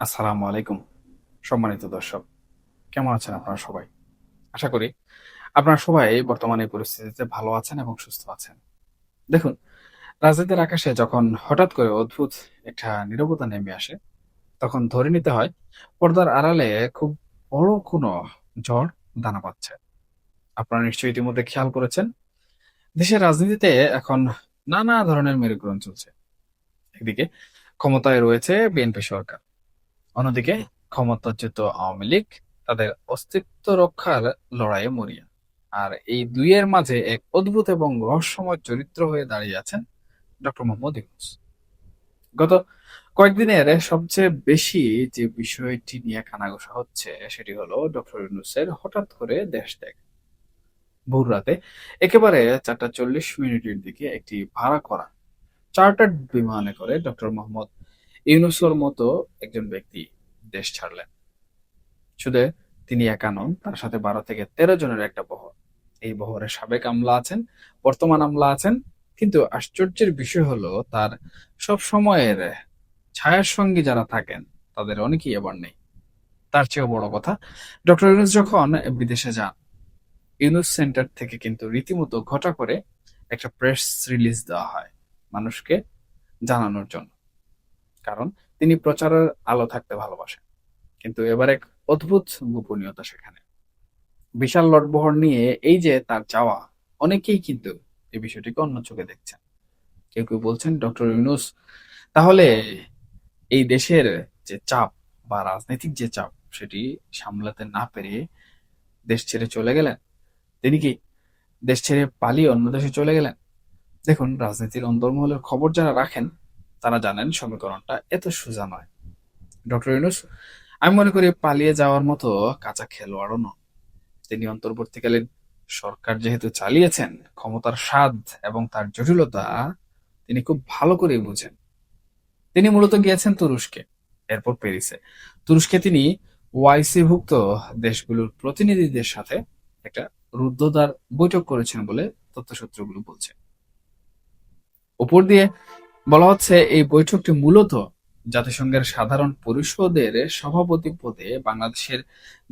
আসসালামু আলাইকুম। সম্মানিত দর্শক, কেমন আছেন আপনারা সবাই? আশা করি আপনারা সবাই বর্তমানে এই পরিস্থিতিতে ভালো আছেন এবং সুস্থ আছেন। দেখুন, রাজনীতির আকাশে যখন হঠাৎ করে অদ্ভুত একটা নীরবতা নেমে আসে, তখন ধরে নিতে হয় পর্দার আড়ালে খুব বড় কোনো ঝড় দানা বাঁধছে। আপনারা নিশ্চয়ই ইতিমধ্যে খেয়াল করেছেন, দেশের রাজনীতিতে এখন নানা ধরনের মেরুকরণ চলছে। একদিকে ক্ষমতায় রয়েছে বিএনপি সরকার। অন্যদিকে ক্ষমতাচ্যুত আওয়ামী লীগ তাদের অস্তিত্ব রক্ষার লড়াইয়ে মরিয়া। আর এই দুইয়ের মাঝে এক অদ্ভুত এবং রহস্যময় চরিত্র হয়ে দাঁড়িয়ে আছেন ডক্টর মোহাম্মদ ইউনূস। গত কয়েকদিনের সবচেয়ে বেশি যে বিষয়টি নিয়ে কানাঘুষা হচ্ছে সেটি হলো ডক্টর ইউনূসের হঠাৎ করে দেশ ত্যাগ। ভোর রাতে একেবারে 4:40 দিকে একটি ভাড়া করা চার্টার্ড বিমানে করে ডক্টর মোহাম্মদ ইউনূসের মতো একজন ব্যক্তি দেশ ছাড়লেন। শুধু তিনি একা নন, তার সাথে 12 থেকে 13 জনের একটা বহর। এই বহরে সাবেক আমলা আছেন, বর্তমান আমলা আছেন, কিন্তু আশ্চর্যের বিষয় হলো তার সব সময়ের ছায়ার সঙ্গী যারা থাকেন তাদের অনেকেই এবার নেই। তার চেয়েও বড় কথা, ডক্টর ইউনূস যখন বিদেশে যান, ইউনূস সেন্টার থেকে কিন্তু রীতিমতো ঘটা করে একটা প্রেস রিলিজ দেওয়া হয় মানুষকে জানানোর জন্য। কারণ তিনি প্রচারের আলো থাকতে ভালোবাসেন। কিন্তু এবার এক অদ্ভুত গোপনীয়তা সেখানে। বিশাল লটবহর নিয়ে এই যে তার যাওয়া, অনেকেই কিন্তু এই বিষয়টিকে অন্য চোখে দেখছেন। কেউ কেউ বলছেন ডক্টর ইউনূস তাহলে এই দেশের যে চাপ বা রাজনৈতিক যে চাপ সেটি সামলাতে না পেরে দেশ ছেড়ে চলে গেলেন। তিনি কি দেশ ছেড়ে পালিয়ে অন্য দেশে চলে গেলেন? দেখুন, রাজনীতির অন্দরমহলের খবর যারা রাখেন তারা জানেন সমীকরণটা এত সোজা নয়। ডক্টর ইউনূস, আমি মনে করি, পালিয়ে যাওয়ার মতো কাঁচা খেলোয়াড়ও নন। তিনি অন্তর্বর্তীকালীন সরকার যেহেতু চালিয়েছেন, ক্ষমতার স্বাদ এবং তার জটিলতা তিনি খুব ভালো করেই বুঝেন। তিনি মূলত গিয়েছেন তুরস্কে, এরপর প্যারিসে। তুরস্কে তিনি ওআইসি-ভুক্ত দেশগুলোর প্রতিনিধিদের সাথে একটা রুদ্ধদ্বার বৈঠক করেছেন বলে তথ্যসূত্রগুলো বলছে। উপর দিয়ে বলা হচ্ছে এই বৈঠকটি মূলত জাতিসংঘের সাধারণ পরিষদের সভাপতি পদে বাংলাদেশের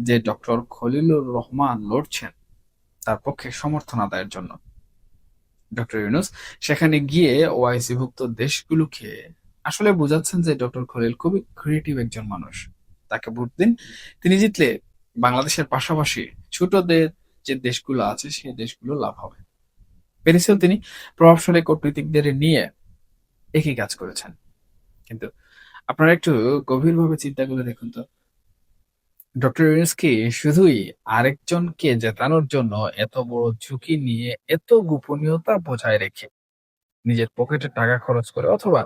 যে ডক্টর খলিলুর রহমান লড়ছেন তার পক্ষে সমর্থন আদায়ের জন্য। ডক্টর ইউনূস সেখানে গিয়ে ওআইসি-ভুক্ত দেশগুলোকে আসলে বোঝাচ্ছেন যে ডক্টর খলিল খুবই ক্রিয়েটিভ একজন মানুষ। তাকে ভোট দিন, তিনি জিতলে বাংলাদেশের পাশাপাশি ছোটদের যে দেশগুলো আছে সেই দেশগুলো লাভ হবে। প্যারিসেও তিনি প্রভাবশালী কূটনীতিকদের নিয়ে একই কাজ করেছেন। কিন্তু আপনারা একটু গভীরভাবে চিন্তা করে দেখুন তো, ডক্টর ইউনূস কি শুধুই আরেকজনকে জেতানোর জন্য এত বড় ঝুঁকি নিয়ে এত গোপনীয়তা বজায় রেখে নিজের পকেটে টাকা খরচ করে অথবা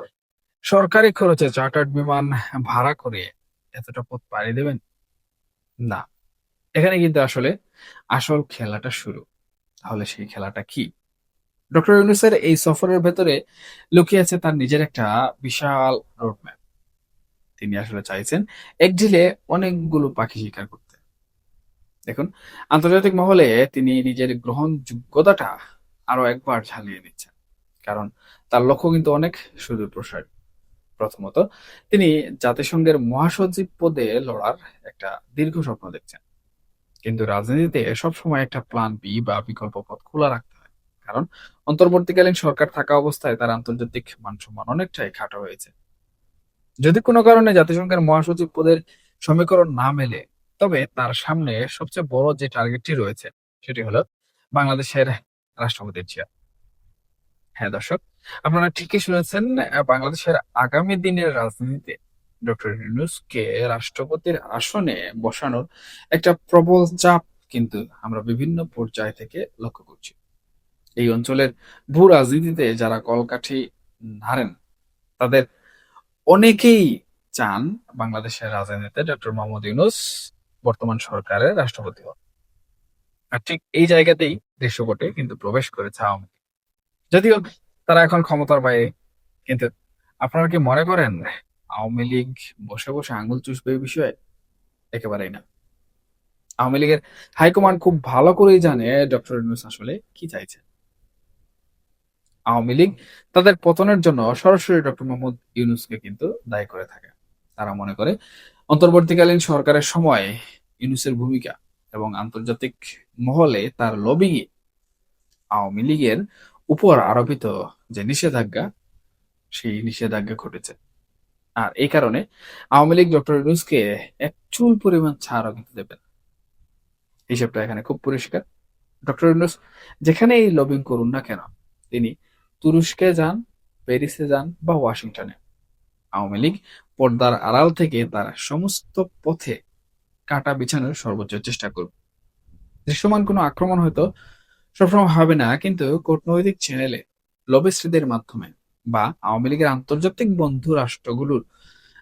সরকারি খরচে চার্টার্ড বিমান ভাড়া করে এতটা পথ পাড়ি দেবেন? না। এখানে কিন্তু আসলে আসল খেলাটা শুরু। তাহলে সেই খেলাটা কি? ডক্টর ইউনূসের এই সফরের ভেতরে লুকিয়ে আছে তার নিজের একটা বিশাল রোডম্যাপ। তিনি আসলে চাইছেন এক ঢিলে অনেকগুলো পাখি শিকার করতে। দেখুন, আন্তর্জাতিক মহলে তিনি নিজের গ্রহণযোগ্যতাটা আরো একবার ঝালিয়ে নিচ্ছেন। কারণ তার লক্ষ্য কিন্তু অনেক সুদূরপ্রসারী। প্রথমত, তিনি জাতিসংঘের মহাসচিব পদে লড়ার একটা দীর্ঘ স্বপ্ন দেখছেন। কিন্তু রাজনীতিতে সবসময় একটা প্ল্যান বি বা বিকল্প পথ খোলা রাখতে হয়। কারণ অন্তর্বর্তীকালীন সরকার থাকা অবস্থায় তার আন্তর্জাতিক মান-সম্মান অনেকটাই খাটো হয়েছে। যদি কোনো কারণে জাতিসংঘের মহাসচিব পদের সমীকরণ না মেলে, তবে তার সামনে সবচেয়ে বড় যে টার্গেটটি রয়েছে সেটি হলো বাংলাদেশের রাষ্ট্রপতির চেয়ার। হ্যাঁ দর্শক, আপনারা ঠিকই শুনেছেন। বাংলাদেশের আগামী দিনের রাজনীতিতে ডক্টর ইউনূসকে রাষ্ট্রপতির আসনে বসানোর একটা প্রবল চাপ কিন্তু আমরা বিভিন্ন পর্যায় থেকে লক্ষ্য করছি। এই অঞ্চলের ভূ রাজনীতিতে যারা কলকাঠি নাড়েন তাদের অনেকেই চান বাংলাদেশের রাজনীতিতে ডক্টর মোহাম্মদ ইউনূস বর্তমান সরকারের রাষ্ট্রপতি হন। আর ঠিক এই জায়গাতেই দৃশ্যপটে কিন্তু প্রবেশ করেছে আওয়ামী লীগ। যদিও তারা এখন ক্ষমতার বাইরে, কিন্তু আপনারা কি মনে করেন আওয়ামী লীগ বসে বসে আঙ্গুল চুষবে এই বিষয়ে? একেবারেই না। আওয়ামী লীগের হাইকমান্ড খুব ভালো করেই জানে ডক্টর ইউনূস আসলে কি চাইছে। আওয়ামী লীগ তাদের পতনের জন্য সরাসরি ডক্টর মোহাম্মদ ইউনূসকে কিন্তু দায়ী করে থাকে। তারা মনে করে অন্তর্বর্তীকালীন সরকারের সময় ইউনূসের ভূমিকা এবং আন্তর্জাতিক মহলে তার লবিং আওয়ামী লীগের উপর আরোপিত যে নিষেধাজ্ঞা, সেই নিষেধাজ্ঞা ঘটেছে। আর এই কারণে আওয়ামী লীগ ডক্টর ইউনূসকে এক চুল পরিমাণ ছাড়ও কিন্তু দেবে না। হিসেবটা এখানে খুব পরিষ্কার। ডক্টর ইউনূস যেখানেই লবিং করুন না কেন, তিনি তুরস্কে যান, প্যারিসে যান বা ওয়াশিংটনে, আওয়ামী লীগ পর্দার আড়াল থেকে তার সমস্ত পথে কাঁটা বিছানোর সর্বোচ্চ চেষ্টা করবে। দৃশ্যমান কোনো আক্রমণ হয়তো সবসময় হবে না, কিন্তু কূটনৈতিক চ্যানেলে লবিস্টদের মাধ্যমে বা আওয়ামী লীগের আন্তর্জাতিক বন্ধু রাষ্ট্রগুলোর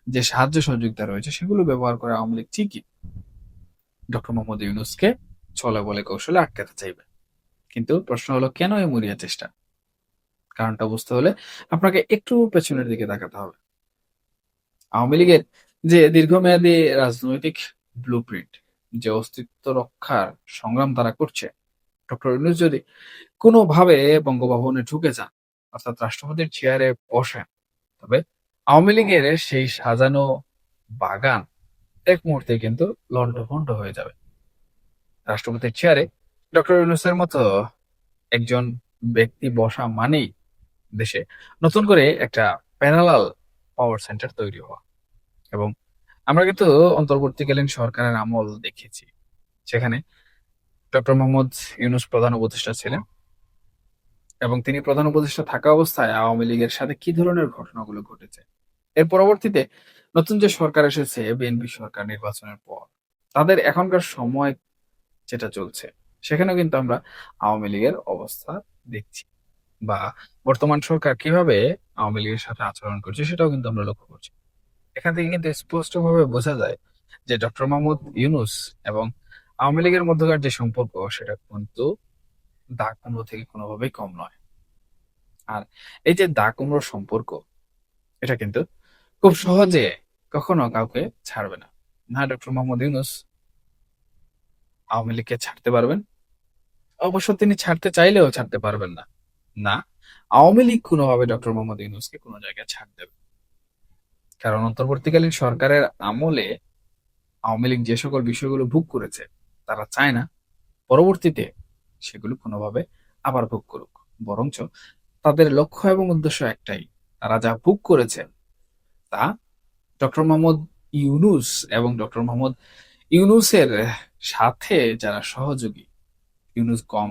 যে সাহায্য সহযোগিতা রয়েছে সেগুলো ব্যবহার করে আওয়ামী লীগ ঠিকই ডক্টর মোহাম্মদ ইউনূসকে ছলে বলে কৌশলে আটকাতে চাইবে। কিন্তু প্রশ্ন হলো, কেন এই মরিয়া চেষ্টা? কারণটা বুঝতে হলে আপনাকে একটু পেছনের দিকে তাকাতে হবে। আওয়ামী লীগের যে দীর্ঘমেয়াদী রাজনৈতিক ব্লুপ্রিন্ট, যে অস্তিত্ব রক্ষার সংগ্রাম তারা করছে, ডক্টর ইউনূস যদি কোনোভাবে বঙ্গভবনে ঢুকে যান, অর্থাৎ রাষ্ট্রপতির চেয়ারে বসেন, তবে আওয়ামী লীগের সেই সাজানো বাগান এক মুহূর্তে কিন্তু লন্ডভন্ড হয়ে যাবে। রাষ্ট্রপতির চেয়ারে ডক্টর ইউনূসের মতো একজন ব্যক্তি বসা মানেই দেশে নতুন করে একটা প্যারালাল পাওয়ার সেন্টার তৈরি হওয়া। এবং আমরা কিন্তু অন্তর্বর্তীকালীন সরকারের আমল দেখেছি, সেখানে ডক্টর মোহাম্মদ ইউনূস প্রধান উপদেষ্টা ছিলেন এবং তিনি প্রধান উপদেষ্টা থাকা অবস্থায় আওয়ামী লীগের সাথে কি ধরনের ঘটনাগুলো ঘটেছে। এর পরবর্তীতে নতুন যে সরকার এসেছে, বিএনপি সরকার নির্বাচনের পর, তাদের এখনকার সময় যেটা চলছে, সেখানেও কিন্তু আমরা আওয়ামী লীগের অবস্থা দেখছি, বা বর্তমান সরকার কিভাবে আওয়ামী লীগের সাথে আচরণ করছে সেটাও কিন্তু আমরা লক্ষ্য করছি। এখান থেকে কিন্তু স্পষ্টভাবে বোঝা যায় যে ডক্টর মোহাম্মদ ইউনূস এবং আওয়ামী লীগের মধ্যকার যে সম্পর্ক, সেটা কিন্তু দা কুমড়ো থেকে কোনোভাবেই কম নয়। আর এই যে দা কুমড়োর সম্পর্ক, এটা কিন্তু খুব সহজে কখনো কাউকে ছাড়বে না। না ডক্টর মোহাম্মদ ইউনূস আওয়ামী লীগকে ছাড়তে পারবেন, অবশ্য তিনি ছাড়তে চাইলেও ছাড়তে পারবেন না। না, আওয়ামী লীগ কোনোভাবে ডক্টর মোহাম্মদ ইউনূসকে কোনো জায়গায় ছাড় দেবে। কারণ অন্তর্বর্তীকালীন সরকারের আমলে আওয়ামী লীগ যে সকল বিষয়গুলো ভোগ করেছে, তারা চায় না পরবর্তীতে সেগুলো কোনোভাবে আবার ভোগ করুক। বরঞ্চ তাদের লক্ষ্য এবং উদ্দেশ্য একটাই, তারা যা ভোগ করেছে তা ডক্টর মোহাম্মদ ইউনূস এবং ডক্টর মোহাম্মদ ইউনূসের সাথে যারা সহযোগী, ইউনূস কম,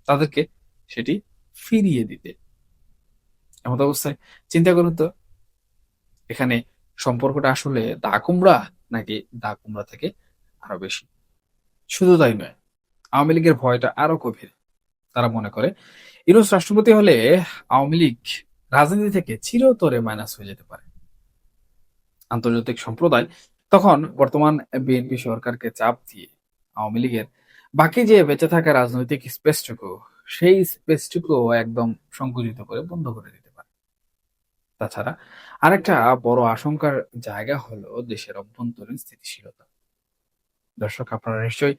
তাদেরকে সেটি ফিরিয়ে দিতে। এমত অবস্থায় চিন্তা করুন তো, এখানে সম্পর্কটা আসলে দা কুমড়া নাকি দা কুমড়া থেকে আরো বেশি। শুধু তাই নয়, আওয়ামী লীগের ভয়টা আরো গভীর। তারা মনে করে ইউনূস রাষ্ট্রপতি হলে আওয়ামী লীগ রাজনীতি থেকে চিরতরে মাইনাস হয়ে যেতে পারে। আন্তর্জাতিক সম্প্রদায় তখন বর্তমান বিএনপি সরকারকে চাপ দিয়ে আওয়ামী লীগের বাকি যে বেঁচে থাকা রাজনৈতিক স্পেসটুকু, সেই স্পেসটুকু একদম সংকুচিত করে বন্ধ করে দিতে পারে। তাছাড়া আরেকটা বড় আশঙ্কার জায়গা হলো দেশের অভ্যন্তরীণ স্থিতিশীলতা। দর্শক, আপনারা নিশ্চয়ই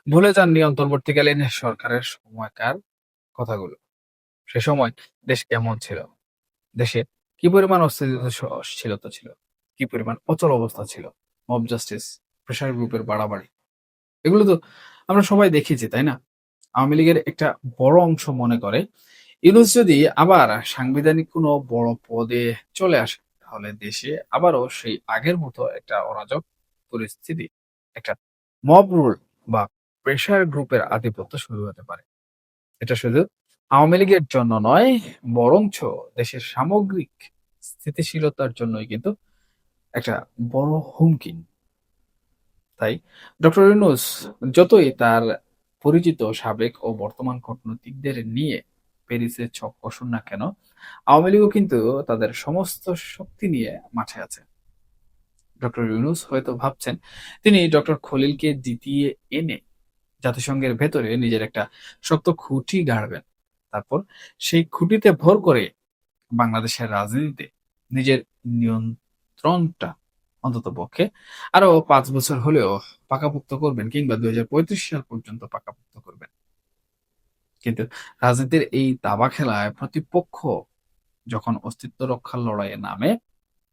ভুলে যাননি অন্তর্বর্তীকালীন সরকারের সময়কার কথাগুলো। সে সময় দেশ কেমন ছিল, দেশে কি পরিমাণ অস্থিতিশীলতা ছিল, কি পরিমাণ অচল অবস্থা ছিল, মব জাস্টিস, প্রেশার গ্রুপের বাড়াবাড়ি, এগুলো তো আমরা সবাই দেখেছি, তাই না? আওয়ামী লীগের একটা বড় অংশ মনে করে ইউনূস যদি আবার সাংবিধানিক কোনো বড় পদে চলে আসে, তাহলে দেশে আবারও সেই আগের মতো একটা অরাজক পরিস্থিতি, একটা মব রুল বা প্রেশার গ্রুপের আধিপত্য শুরু হতে পারে। এটা শুধু আওয়ামী লীগের জন্য নয়, বরঞ্চ দেশের সামগ্রিক স্থিতিশীলতার জন্যই কিন্তু একটা বড় হুমকি। তাই ডক্টর ইউনূস যতই তার পরিচিত সাবেক ও বর্তমান কূটনীতিকদের নিয়ে প্যারিসে ছক কষুন না কেন, আওয়ামী লীগও কিন্তু তাদের সমস্ত শক্তি নিয়ে মাঠে আছে। ডক্টর ইউনূস হয়তো ভাবছেন তিনি ডক্টর খলিলকে জিতিয়ে এনে জাতিসংঘের ভেতরে নিজের একটা শক্ত খুঁটি গাড়বেন, তারপর সেই খুঁটিতে ভর করে বাংলাদেশের রাজনীতিতে নিজের নিয়ন্ত্রণটা অন্তত পক্ষে আরো 5 বছর হলেও পাকাপোক্ত করবেন, কিংবা 2035 সাল পর্যন্ত পাকাপোক্ত করবেন। কিন্তু রাজনীতির এই দাবা খেলায় প্রতিপক্ষ যখন অস্তিত্ব রক্ষার লড়াইয়ে নামে,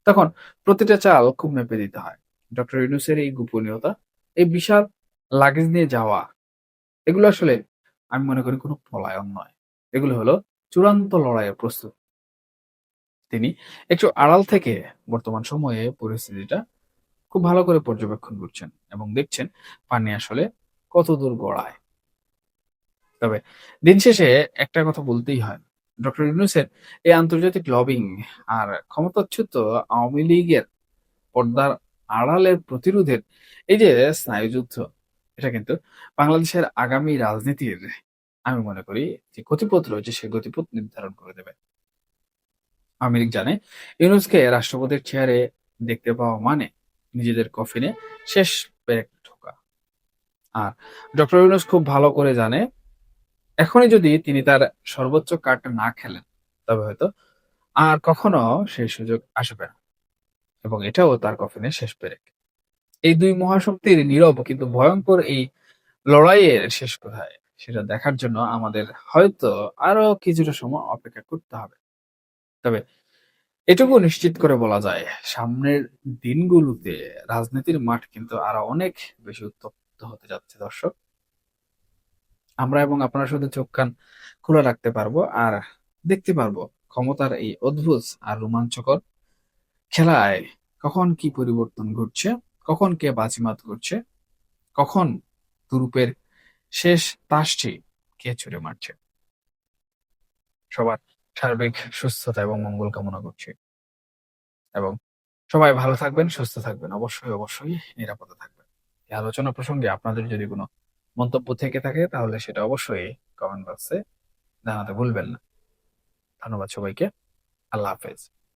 তখন প্রতিটা চাল খুব মেপে দিতে হয়। ডক্টর ইউনূসের এই গোপনীয়তা, এই বিশাল লাগেজ নিয়ে যাওয়া, এগুলো আসলে আমি মনে করি কোনো পলায়ন নয়। এগুলো হলো চূড়ান্ত লড়াইয়ের প্রস্তুতি। তিনি একটু আড়াল থেকে বর্তমান সময়ে পরিস্থিতিটা খুব ভালো করে পর্যবেক্ষণ করছেন এবং দেখছেন পানি আসলে কতদূর গড়ায়। তবে দিন শেষে একটা কথা বলতেই হয়। ডক্টর ইউনূসের এই আন্তর্জাতিক লবিং আর ক্ষমতাচ্যুত আওয়ামী লীগের পর্দার আড়ালের প্রতিরোধের এই যে স্নায়ুযুদ্ধ, এটা কিন্তু বাংলাদেশের আগামী রাজনীতির আমি মনে করি যে গতিপথ রয়েছে, সেই গতিপথ নির্ধারণ করে দেবে। আওয়ামী লীগ জানে ইউনূসকে রাষ্ট্রপতির চেয়ারে দেখতে পাওয়া মানে নিজেদের কফিনে শেষ পেরেক ঠোকা। আর ডক্টর ইউনূস খুব ভালো করে জানে এখনই যদি তিনি তার সর্বোচ্চ কার্ডটা না খেলেন, তবে হয়তো আর কখনো সেই সুযোগ আসবে না, এবং এটাও তার কফিনের শেষ পেরেক। এই দুই মহাশক্তির নীরব কিন্তু ভয়ঙ্কর এই লড়াইয়ের শেষ কোথায় সেটা দেখার জন্য আমাদের হয়তো আরো কিছুটা সময় অপেক্ষা করতে হবে। তবে এটুকু নিশ্চিত করে বলা যায়, সামনের দিনগুলোতে রাজনীতির মাঠ কিন্তু আরো অনেক বেশি উত্তপ্ত হতে যাচ্ছে দর্শক। আমরা এবং আপনারা শুধু চোখ কান খোলা রাখতে পারবো আর দেখতে পারবো ক্ষমতার এই অদ্ভুত আর রোমাঞ্চকর খেলায় কখন কি পরিবর্তন ঘটছে, কখন কে বাজিমাত করছে, কখন তুরুপের শেষ তাসটি কে ছুড়ে মারছে। সবার সার্বিক সুস্থতা এবং মঙ্গল কামনা করছি, এবং সবাই ভালো থাকবেন, সুস্থ থাকবেন, অবশ্যই অবশ্যই নিরাপদে থাকবেন। এই আলোচনা প্রসঙ্গে আপনাদের যদি কোনো মন্তব্য থেকে থাকে তাহলে সেটা অবশ্যই কমেন্ট বক্সে জানাতে ভুলবেন না। ধন্যবাদ সবাইকে। আল্লাহ হাফেজ।